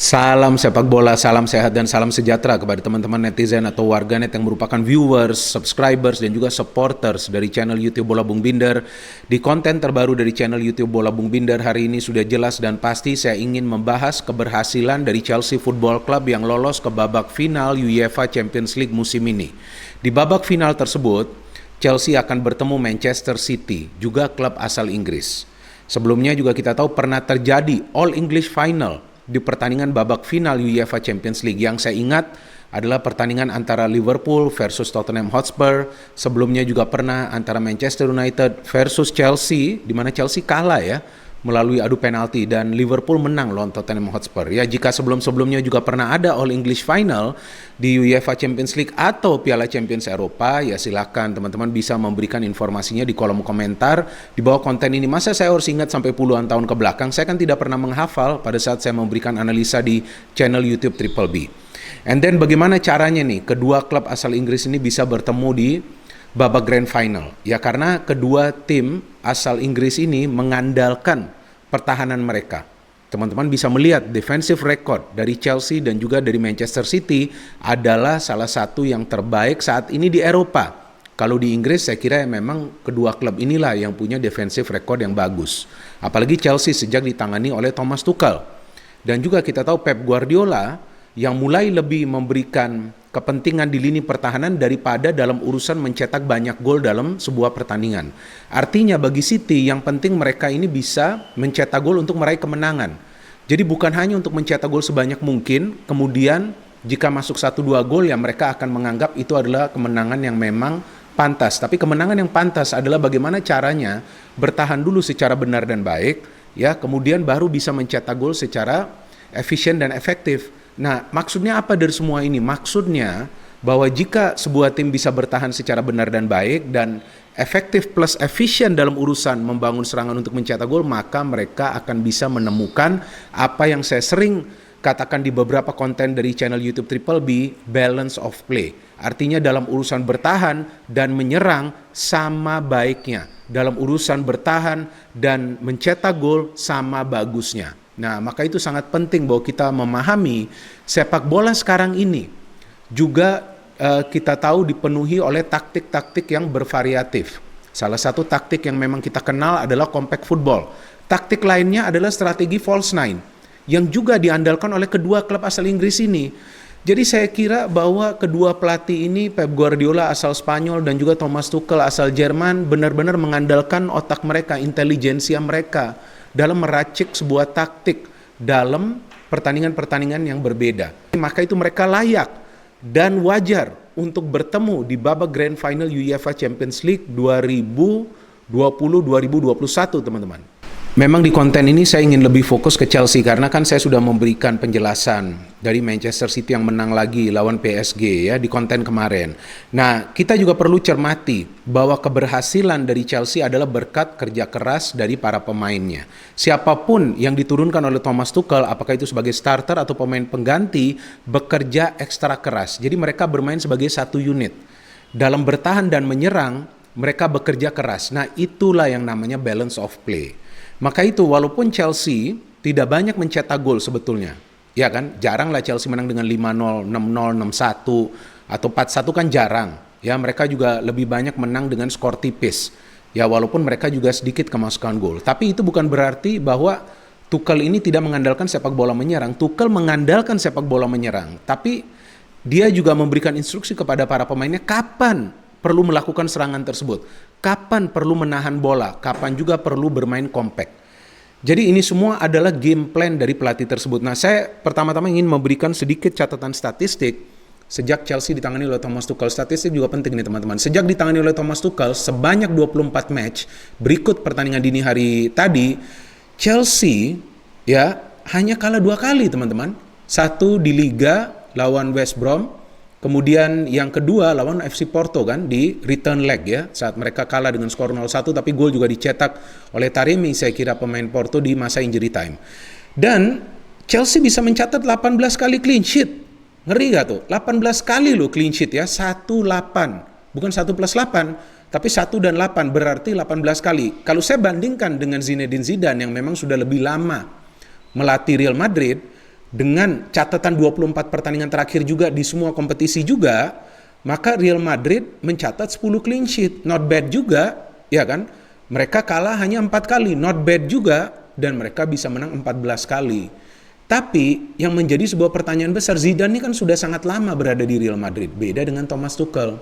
Salam sepak bola, salam sehat dan salam sejahtera kepada teman-teman netizen atau warganet yang merupakan viewers, subscribers dan juga supporters dari channel YouTube Bola Bung Binder. Di konten terbaru dari channel YouTube Bola Bung Binder hari ini sudah jelas dan pasti saya ingin membahas keberhasilan dari Chelsea Football Club yang lolos ke babak final UEFA Champions League musim ini. Di babak final tersebut, Chelsea akan bertemu Manchester City, juga klub asal Inggris. Sebelumnya juga kita tahu pernah terjadi All English Final di pertandingan babak final UEFA Champions League. Yang saya ingat adalah pertandingan antara Liverpool versus Tottenham Hotspur. Sebelumnya juga pernah antara Manchester United versus Chelsea, di mana Chelsea kalah ya melalui adu penalti dan Liverpool menang lawan Tottenham Hotspur. Ya, jika sebelum-sebelumnya juga pernah ada All English Final di UEFA Champions League atau Piala Champions Eropa, ya silakan teman-teman bisa memberikan informasinya di kolom komentar di bawah konten ini. Masa saya harus ingat sampai puluhan tahun ke belakang? Saya kan tidak pernah menghafal pada saat saya memberikan analisa di channel YouTube Triple B. And then bagaimana caranya nih kedua klub asal Inggris ini bisa bertemu di babak grand final? Ya karena kedua tim asal Inggris ini mengandalkan pertahanan mereka. Teman-teman bisa melihat defensive record dari Chelsea dan juga dari Manchester City adalah salah satu yang terbaik saat ini di Eropa. Kalau di Inggris saya kira memang kedua klub inilah yang punya defensive record yang bagus. Apalagi Chelsea sejak ditangani oleh Thomas Tuchel. Dan juga kita tahu Pep Guardiola yang mulai lebih memberikan kepentingan di lini pertahanan daripada dalam urusan mencetak banyak gol dalam sebuah pertandingan. Artinya bagi City yang penting mereka ini bisa mencetak gol untuk meraih kemenangan. Jadi bukan hanya untuk mencetak gol sebanyak mungkin, kemudian jika masuk 1-2 gol ya mereka akan menganggap itu adalah kemenangan yang memang pantas. Tapi kemenangan yang pantas adalah bagaimana caranya bertahan dulu secara benar dan baik, ya kemudian baru bisa mencetak gol secara efisien dan efektif. Nah, maksudnya apa dari semua ini? Maksudnya bahwa jika sebuah tim bisa bertahan secara benar dan baik dan efektif plus efisien dalam urusan membangun serangan untuk mencetak gol, maka mereka akan bisa menemukan apa yang saya sering katakan di beberapa konten dari channel YouTube Triple B, balance of play. Artinya dalam urusan bertahan dan menyerang sama baiknya. Dalam urusan bertahan dan mencetak gol sama bagusnya. Nah, maka itu sangat penting bahwa kita memahami sepak bola sekarang ini juga kita tahu dipenuhi oleh taktik-taktik yang bervariatif. Salah satu taktik yang memang kita kenal adalah compact football. Taktik lainnya adalah strategi false nine yang juga diandalkan oleh kedua klub asal Inggris ini. Jadi saya kira bahwa kedua pelatih ini, Pep Guardiola asal Spanyol dan juga Thomas Tuchel asal Jerman, benar-benar mengandalkan otak mereka, intelijensia mereka dalam meracik sebuah taktik dalam pertandingan-pertandingan yang berbeda. Maka itu mereka layak dan wajar untuk bertemu di babak grand final UEFA Champions League 2020-2021 teman-teman. Memang di konten ini saya ingin lebih fokus ke Chelsea karena kan saya sudah memberikan penjelasan dari Manchester City yang menang lagi lawan PSG ya di konten kemarin. Nah, kita juga perlu cermati bahwa keberhasilan dari Chelsea adalah berkat kerja keras dari para pemainnya. Siapapun yang diturunkan oleh Thomas Tuchel, apakah itu sebagai starter atau pemain pengganti, bekerja ekstra keras. Jadi mereka bermain sebagai satu unit. Dalam bertahan dan menyerang, mereka bekerja keras. Nah, itulah yang namanya balance of play. Maka itu walaupun Chelsea tidak banyak mencetak gol sebetulnya, ya kan, jaranglah Chelsea menang dengan 5-0, 6-0, 6-1 atau 4-1 kan jarang. Ya, mereka juga lebih banyak menang dengan skor tipis. Ya, walaupun mereka juga sedikit kemasukan gol. Tapi itu bukan berarti bahwa Tuchel ini tidak mengandalkan sepak bola menyerang. Tuchel mengandalkan sepak bola menyerang, tapi dia juga memberikan instruksi kepada para pemainnya kapan perlu melakukan serangan tersebut, kapan perlu menahan bola, kapan juga perlu bermain compact. Jadi ini semua adalah game plan dari pelatih tersebut. Nah, saya pertama-tama ingin memberikan sedikit catatan statistik sejak Chelsea ditangani oleh Thomas Tuchel. Statistik juga penting nih teman-teman. Sejak ditangani oleh Thomas Tuchel sebanyak 24 match berikut pertandingan dini hari tadi, Chelsea ya hanya kalah 2 kali teman-teman. Satu di Liga lawan West Brom. Kemudian yang kedua lawan FC Porto kan di return leg ya, saat mereka kalah dengan skor 0-1 tapi gol juga dicetak oleh Taremi, saya kira pemain Porto di masa injury time. Dan Chelsea bisa mencatat 18 kali clean sheet. Ngeri gak tuh? 18 kali loh clean sheet ya, 1-8. Bukan 1+8, tapi 1 dan 8 berarti 18 kali. Kalau saya bandingkan dengan Zinedine Zidane yang memang sudah lebih lama melatih Real Madrid, dengan catatan 24 pertandingan terakhir juga di semua kompetisi juga, maka Real Madrid mencatat 10 clean sheet. Not bad juga, ya kan? Mereka kalah hanya 4 kali, not bad juga, dan mereka bisa menang 14 kali. Tapi yang menjadi sebuah pertanyaan besar, Zidane ini kan sudah sangat lama berada di Real Madrid, beda dengan Thomas Tuchel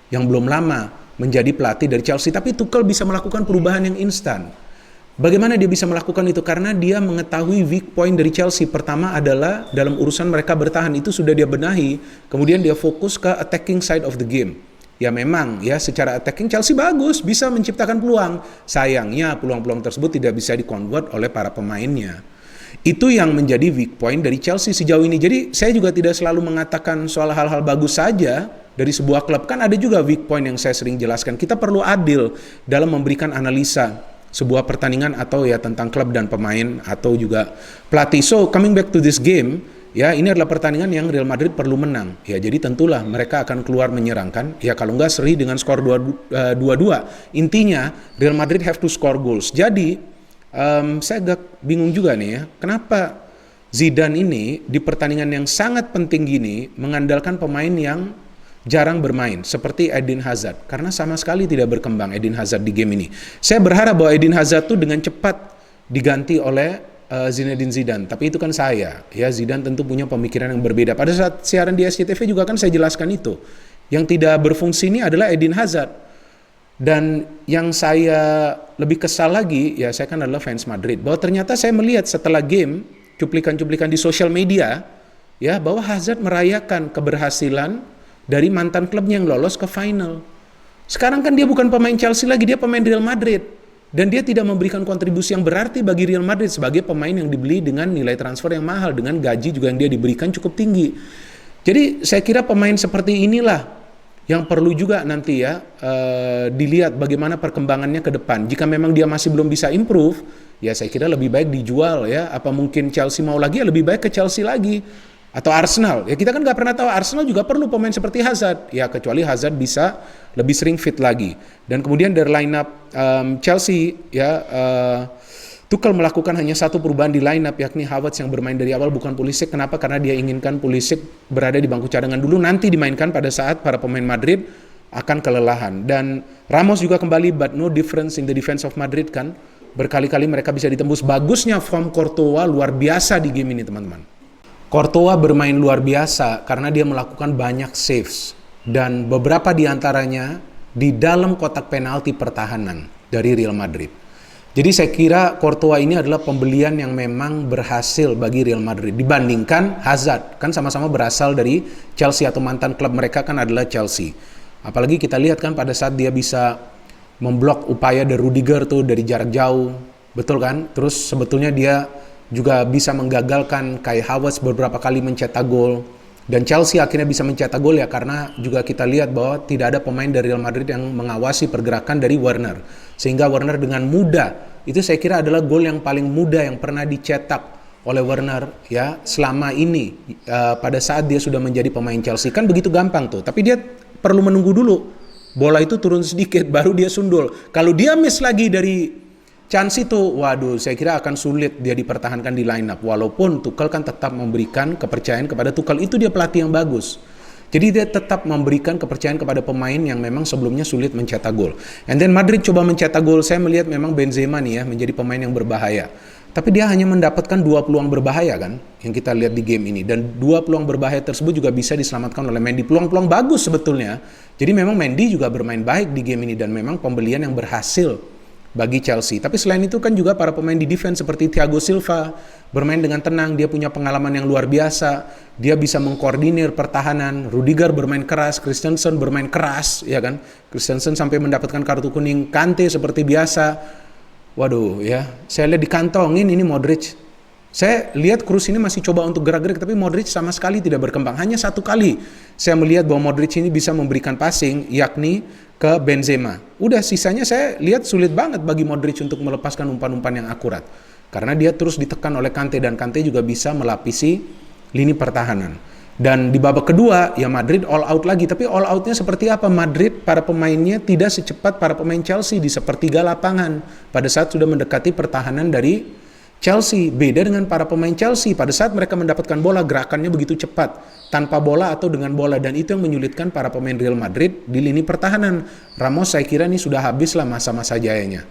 yang belum lama menjadi pelatih dari Chelsea, tapi Tuchel bisa melakukan perubahan yang instan. Bagaimana dia bisa melakukan itu? Karena dia mengetahui weak point dari Chelsea. Pertama adalah dalam urusan mereka bertahan, itu sudah dia benahi. Kemudian dia fokus ke attacking side of the game. Ya memang ya secara attacking Chelsea bagus, bisa menciptakan peluang. Sayangnya peluang-peluang tersebut tidak bisa di-convert oleh para pemainnya. Itu yang menjadi weak point dari Chelsea sejauh ini. Jadi saya juga tidak selalu mengatakan soal hal-hal bagus saja dari sebuah klub. Kan ada juga weak point yang saya sering jelaskan. Kita perlu adil dalam memberikan analisa sebuah pertandingan atau ya tentang klub dan pemain atau juga pelatih. So coming back to this game, ya ini adalah pertandingan yang Real Madrid perlu menang. Ya jadi tentulah mereka akan keluar menyerangkan. Ya kalau nggak seri dengan skor 2-2. Intinya Real Madrid have to score goals. Jadi saya agak bingung juga nih ya, kenapa Zidane ini di pertandingan yang sangat penting gini mengandalkan pemain yang jarang bermain seperti Eden Hazard, karena sama sekali tidak berkembang Eden Hazard di game ini. Saya berharap bahwa Eden Hazard tuh dengan cepat diganti oleh Zinedine Zidane, tapi itu kan saya ya, Zidane tentu punya pemikiran yang berbeda. Pada saat siaran di SCTV juga kan saya jelaskan itu. Yang tidak berfungsi ini adalah Eden Hazard. Dan yang saya lebih kesal lagi, ya saya kan adalah fans Madrid, bahwa ternyata saya melihat setelah game cuplikan-cuplikan di sosial media ya, bahwa Hazard merayakan keberhasilan dari mantan klubnya yang lolos ke final. Sekarang kan dia bukan pemain Chelsea lagi, dia pemain Real Madrid. Dan dia tidak memberikan kontribusi yang berarti bagi Real Madrid sebagai pemain yang dibeli dengan nilai transfer yang mahal, dengan gaji juga yang dia diberikan cukup tinggi. Jadi saya kira pemain seperti inilah yang perlu juga nanti ya dilihat bagaimana perkembangannya ke depan. Jika memang dia masih belum bisa improve, ya saya kira lebih baik dijual ya. Apa mungkin Chelsea mau lagi, ya lebih baik ke Chelsea lagi. Atau Arsenal, ya kita kan nggak pernah tahu, Arsenal juga perlu pemain seperti Hazard, ya kecuali Hazard bisa lebih sering fit lagi. Dan kemudian dari line up Chelsea, ya Tuchel melakukan hanya satu perubahan di line up, yakni Havertz yang bermain dari awal bukan Pulisic. Kenapa? Karena dia inginkan Pulisic berada di bangku cadangan dulu, nanti dimainkan pada saat para pemain Madrid akan kelelahan. Dan Ramos juga kembali, but no difference in the defense of Madrid kan. Berkali-kali mereka bisa ditembus. Bagusnya form Courtois luar biasa di game ini teman-teman. Courtois bermain luar biasa karena dia melakukan banyak saves dan beberapa di antaranya di dalam kotak penalti pertahanan dari Real Madrid. Jadi saya kira Courtois ini adalah pembelian yang memang berhasil bagi Real Madrid dibandingkan Hazard, kan sama-sama berasal dari Chelsea atau mantan klub mereka kan adalah Chelsea. Apalagi kita lihat kan pada saat dia bisa memblok upaya dari Rudiger tuh dari jarak jauh, betul kan? Terus sebetulnya dia juga bisa menggagalkan Kai Havertz beberapa kali mencetak gol, dan Chelsea akhirnya bisa mencetak gol ya karena juga kita lihat bahwa tidak ada pemain dari Real Madrid yang mengawasi pergerakan dari Werner, sehingga Werner dengan mudah, itu saya kira adalah gol yang paling mudah yang pernah dicetak oleh Werner ya selama ini pada saat dia sudah menjadi pemain Chelsea. Kan begitu gampang tuh, tapi dia perlu menunggu dulu bola itu turun sedikit baru dia sundul. Kalau dia miss lagi dari chance itu, waduh, saya kira akan sulit dia dipertahankan di line up. Walaupun Tuchel kan tetap memberikan kepercayaan kepada Tuchel, itu dia pelatih yang bagus. Jadi dia tetap memberikan kepercayaan kepada pemain yang memang sebelumnya sulit mencetak gol. And then Madrid coba mencetak gol, saya melihat memang Benzema nih ya menjadi pemain yang berbahaya. Tapi dia hanya mendapatkan 2 peluang berbahaya kan, yang kita lihat di game ini. Dan 2 peluang berbahaya tersebut juga bisa diselamatkan oleh Mendy. Peluang-peluang bagus sebetulnya. Jadi memang Mendy juga bermain baik di game ini dan memang pembelian yang berhasil bagi Chelsea. Tapi selain itu kan juga para pemain di defense seperti Thiago Silva bermain dengan tenang, dia punya pengalaman yang luar biasa, dia bisa mengkoordinir pertahanan. Rudiger bermain keras, Christensen bermain keras, ya kan? Christensen sampai mendapatkan kartu kuning. Kante seperti biasa. Waduh ya, saya lihat dikantongin ini Modric. Saya lihat Kroos ini masih coba untuk gerak-gerak, tapi Modric sama sekali tidak berkembang. Hanya 1 kali saya melihat bahwa Modric ini bisa memberikan passing, yakni ke Benzema. Udah sisanya saya lihat sulit banget bagi Modric untuk melepaskan umpan-umpan yang akurat. Karena dia terus ditekan oleh Kante, dan Kante juga bisa melapisi lini pertahanan. Dan di babak kedua, ya Madrid all out lagi. Tapi all outnya seperti apa? Madrid, para pemainnya tidak secepat para pemain Chelsea di sepertiga lapangan. Pada saat sudah mendekati pertahanan dari Chelsea beda dengan para pemain Chelsea. Pada saat mereka mendapatkan bola, gerakannya begitu cepat, tanpa bola atau dengan bola, dan itu yang menyulitkan para pemain Real Madrid di lini pertahanan. Ramos saya kira ini sudah habis lah masa-masa jayanya.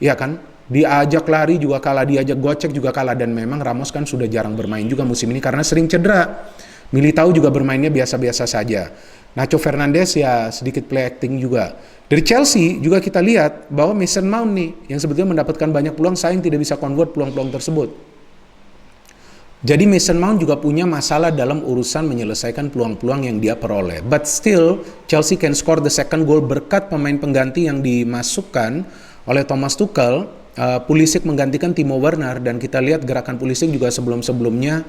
Iya kan? Diajak lari juga kalah, diajak gocek juga kalah, dan memang Ramos kan sudah jarang bermain juga musim ini karena sering cedera. Militao juga bermainnya biasa-biasa saja. Nacho Fernandes ya sedikit play acting juga. Dari Chelsea juga kita lihat bahwa Mason Mount nih yang sebetulnya mendapatkan banyak peluang, sayang tidak bisa convert peluang-peluang tersebut. Jadi Mason Mount juga punya masalah dalam urusan menyelesaikan peluang-peluang yang dia peroleh. But still Chelsea can score the second goal berkat pemain pengganti yang dimasukkan oleh Thomas Tuchel. Pulisic menggantikan Timo Werner, dan kita lihat gerakan Pulisic juga sebelum-sebelumnya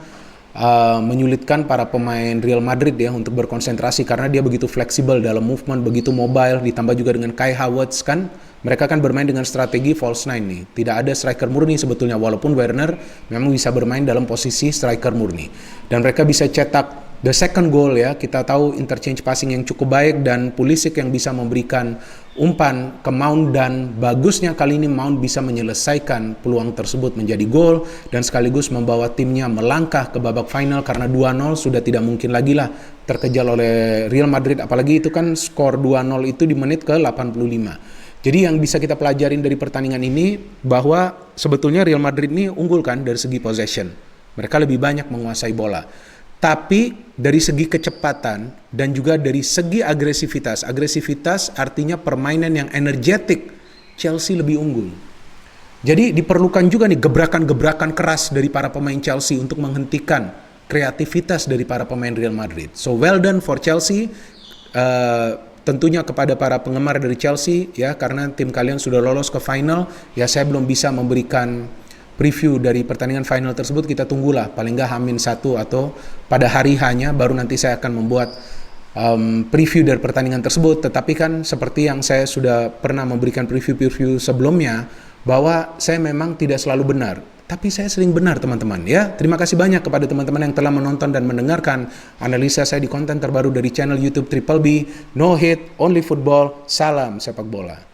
menyulitkan para pemain Real Madrid ya untuk berkonsentrasi karena dia begitu fleksibel dalam movement, begitu mobile, ditambah juga dengan Kai Havertz kan. Mereka kan bermain dengan strategi false nine nih. Tidak ada striker murni sebetulnya, walaupun Werner memang bisa bermain dalam posisi striker murni. Dan mereka bisa cetak the second goal ya. Kita tahu interchange passing yang cukup baik dan Pulisic yang bisa memberikan umpan ke Mount, dan bagusnya kali ini Mount bisa menyelesaikan peluang tersebut menjadi gol dan sekaligus membawa timnya melangkah ke babak final karena 2-0 sudah tidak mungkin lagi lah terkejar oleh Real Madrid, apalagi itu kan skor 2-0 itu di menit ke 85. Jadi yang bisa kita pelajarin dari pertandingan ini bahwa sebetulnya Real Madrid ini unggul kan dari segi possession. Mereka lebih banyak menguasai bola. Tapi dari segi kecepatan dan juga dari segi agresivitas. Agresivitas artinya permainan yang energetik. Chelsea lebih unggul. Jadi diperlukan juga nih gebrakan-gebrakan keras dari para pemain Chelsea untuk menghentikan kreativitas dari para pemain Real Madrid. So well done for Chelsea. Tentunya kepada para penggemar dari Chelsea ya, karena tim kalian sudah lolos ke final. Ya saya belum bisa memberikan preview dari pertandingan final tersebut, kita tunggulah paling nggak H-1 atau pada hari hanya baru nanti saya akan membuat preview dari pertandingan tersebut. Tetapi kan seperti yang saya sudah pernah memberikan preview-preview sebelumnya, bahwa saya memang tidak selalu benar, tapi saya sering benar teman-teman ya. Terima kasih banyak kepada teman-teman yang telah menonton dan mendengarkan analisa saya di konten terbaru dari channel YouTube Triple B. No hate, only football. Salam sepak bola.